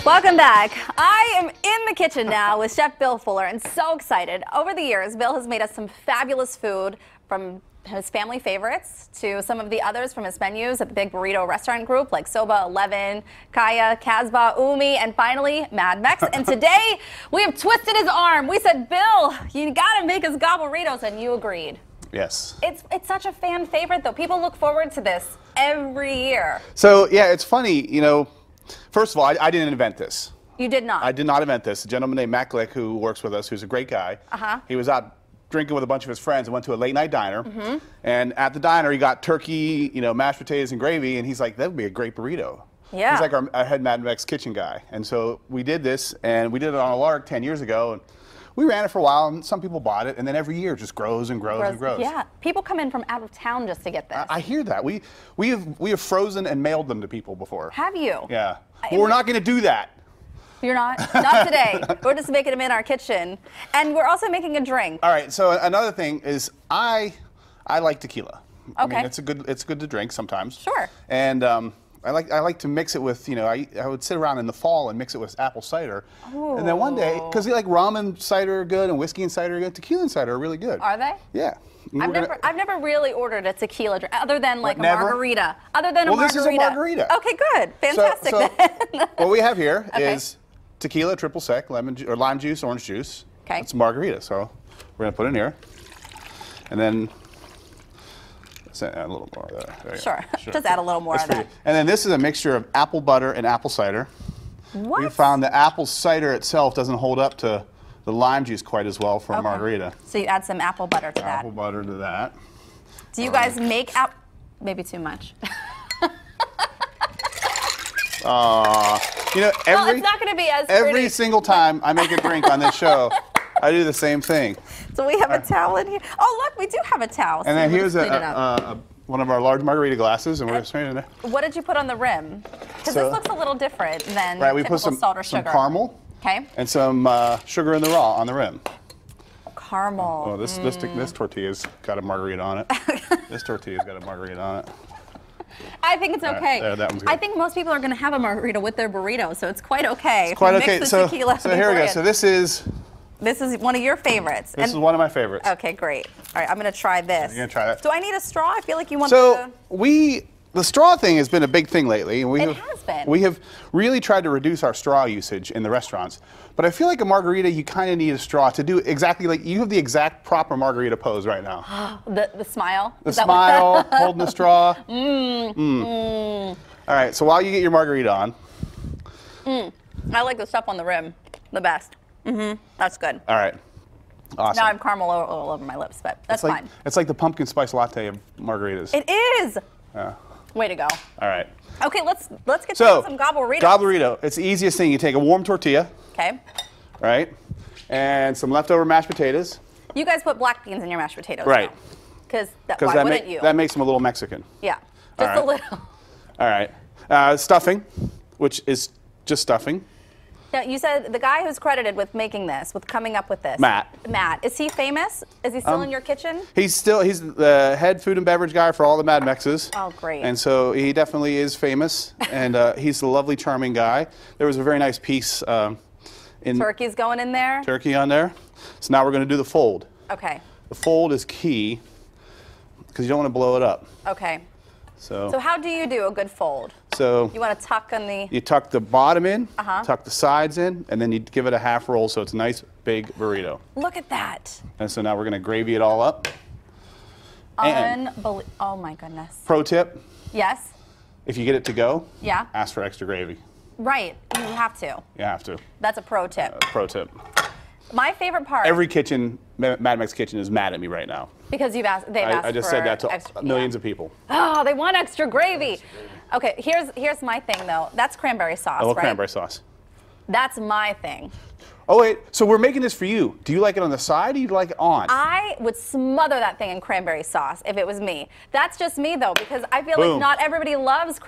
Welcome back. I am in the kitchen now with Chef Bill Fuller and so excited. Over the years, Bill has made us some fabulous food, from his family favorites to some of the others from his menus at the big burrito restaurant group like Soba 11, Kaya, Casbah, Umi, and finally Mad Mex. And today we have twisted his arm. We said, Bill, you gotta make us Gobblerritos, and you agreed. Yes. It's such a fan favorite though. People look forward to this every year. So yeah, it's funny, you know, first of all, I didn't invent this. You did not? I did not invent this. A gentleman named Matt Glick, who works with us, who's a great guy. He was out drinking with a bunch of his friends and went to a late night diner. And at the diner, he got turkey, you know, mashed potatoes and gravy, and he's like, that would be a great burrito. Yeah. He's like our head Mad Mex kitchen guy. And so we did this, and we did it on a lark 10 years ago. And we ran it for a while, and some people bought it, and then every year it just grows and grows and grows. Yeah, people come in from out of town just to get this. I hear that. We have frozen and mailed them to people before. Have you? Yeah. But we're not going to do that. You're not? Not today. We're just making them in our kitchen. And we're also making a drink. All right, so another thing is I like tequila. Okay. I mean, it's good to drink sometimes. Sure. And I like to mix it with, you know, I would sit around in the fall and mix it with apple cider. Ooh. And then one day, because like rum and cider are good and whiskey and cider are good, tequila and cider are really good. Are they? Yeah. I've never really ordered a tequila drink other than like Never? a margarita. Other than a margarita. Well, this is a margarita. Okay, good. Fantastic then. What we have here is tequila, triple sec, lime juice, orange juice. Okay. It's margarita, so we're gonna put it in here, and then add a little more of that. Sure. Just add a little more of that. And then this is a mixture of apple butter and apple cider. What? We found the apple cider itself doesn't hold up to the lime juice quite as well for a margarita. So you add some apple butter to that. Apple butter to that. Do you guys make apple? Maybe too much. You know, well, it's not going to be as every pretty. single time I make a drink on this show, I do the same thing. So we have a towel in here. Oh, look, we do have a towel. And then here's one of our large margarita glasses, and we're just putting it in there. What did you put on the rim? Because this looks a little different than we put some salt or sugar. Some caramel. Okay. And some sugar in the raw on the rim. Caramel. Oh, this tortilla's got a margarita on it. This tortilla's got a margarita on it. I think it's okay. There, that one's good. I think most people are going to have a margarita with their burrito, so it's quite okay. It's quite okay. Mix the tequila so here we go. So this is one of your favorites. This is one of my favorites. Okay, great. All right, I'm going to try this. You're going to try that. Do I need a straw? I feel like you want to. The straw thing has been a big thing lately. And it has been. We have really tried to reduce our straw usage in the restaurants. But I feel like a margarita, you kind of need a straw to do exactly like, you have the exact proper margarita pose right now. the smile? The smile, holding the straw. All right, so while you get your margarita on. I like the stuff on the rim the best. That's good. All right. Awesome. Now I have caramel all over my lips, but that's fine. It's like the pumpkin spice latte of margaritas. It is. Yeah. Way to go. All right. Okay, let's get to some Gobblerito. Gobblerito. It's the easiest thing. You take a warm tortilla. Okay. Right. And some leftover mashed potatoes. You guys put black beans in your mashed potatoes. Right. Because why wouldn't you? That makes them a little Mexican. Yeah. Just a little. All right. Stuffing, which is just stuffing. Now, you said the guy who's credited with making this, with coming up with this. Matt. Matt. Is he famous? Is he still in your kitchen? He's the head food and beverage guy for all the Mad Mexes. Oh, great. And so he definitely is famous, and he's a lovely, charming guy. There was a very nice piece in Turkey's going in there? Turkey on there. So now we're going to do the fold. Okay. The fold is key because you don't want to blow it up. Okay. So how do you do a good fold? So you want to tuck on the... You tuck the bottom in, tuck the sides in, and then you give it a half roll so it's a nice big burrito. Look at that. And so now we're going to gravy it all up. Oh my goodness. Pro tip. Yes. If you get it to go, ask for extra gravy. Right. You have to. You have to. That's a pro tip. Pro tip. My favorite part. Every kitchen, Mad Mex kitchen, is mad at me right now. Because they've asked I just said that to millions of people. Oh, they want extra gravy. Okay, here's my thing though. That's cranberry sauce, I love right? cranberry sauce. That's my thing. Oh wait, so we're making this for you. Do you like it on the side or do you like it on? I would smother that thing in cranberry sauce if it was me. That's just me though, because I feel like not everybody loves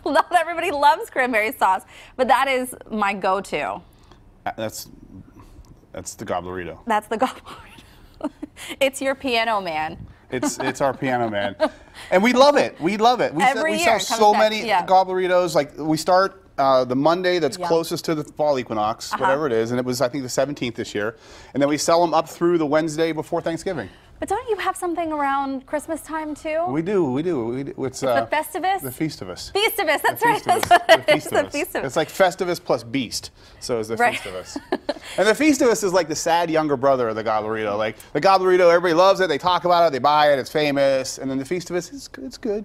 not everybody loves cranberry sauce, but that is my go-to. That's the Gobblerito. That's the Gobblerito. It's your piano man. It's our piano man, and we love it. We love it. We sell so many Gobbleritos. Like we start the Monday that's closest to the fall equinox, whatever it is, and it was, I think, the 17th this year. And then we sell them up through the Wednesday before Thanksgiving. But don't you have something around Christmas time too? We do. It's the Festivus? The Feastivus. Feastivus, that's right. That's what it is, the Feastivus. It's like Festivus plus Beast, so is the Feastivus. And the Feastivus is like the sad younger brother of the Gobblerito. Like the Gobblerito, everybody loves it, they talk about it, they buy it, it's famous. And then the Feastivus, it's good. It's good.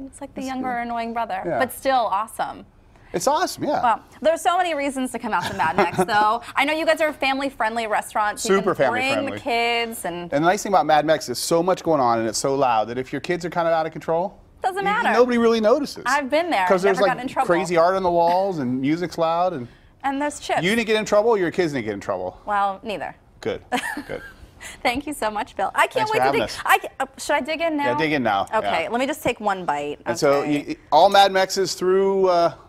It's like the younger annoying brother, but still awesome. It's awesome, yeah. Well, there's so many reasons to come out to Mad Mex, though. I know you guys are a family-friendly restaurant. So Super family-friendly. Bring the kids and the nice thing about Mad Mex is so much going on and it's so loud that if your kids are kind of out of control, doesn't matter. Nobody really notices. I've been there. Because there's gotten in like trouble. crazy art on the walls and music's loud and there's chips. You didn't get in trouble. Your kids didn't get in trouble. Well, neither. Good. Good. Thank you so much, Bill. I can't wait to dig. Should I dig in now? Yeah, dig in now. Okay, let me just take one bite. And so all Mad Mexes through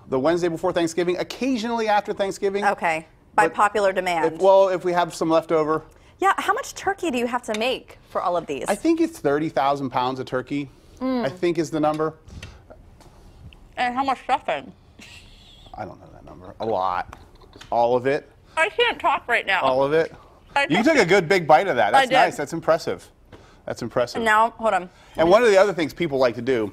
the Wednesday before Thanksgiving, occasionally after Thanksgiving. Okay, by popular demand. If we have some left over. Yeah, how much turkey do you have to make for all of these? I think it's 30,000 pounds of turkey, I think is the number. And how much stuffing? I don't know that number. A lot. All of it. I can't talk right now. All of it. You took a good big bite of that. That's nice. That's impressive. That's impressive. And now, hold on. And one of the other things people like to do,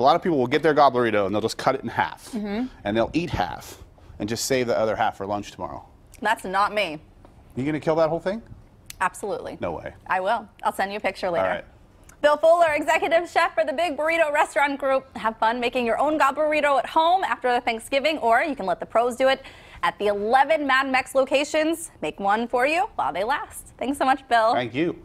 a lot of people will get their Gobblerito and they'll just cut it in half. And they'll eat half and just save the other half for lunch tomorrow. That's not me. You going to kill that whole thing? Absolutely. No way. I will. I'll send you a picture later. All right. Bill Fuller, executive chef for the Big Burrito Restaurant Group. Have fun making your own Gobblerito at home after Thanksgiving, or you can let the pros do it at the 11 Mad Mex locations. Make one for you while they last. Thanks so much, Bill. Thank you.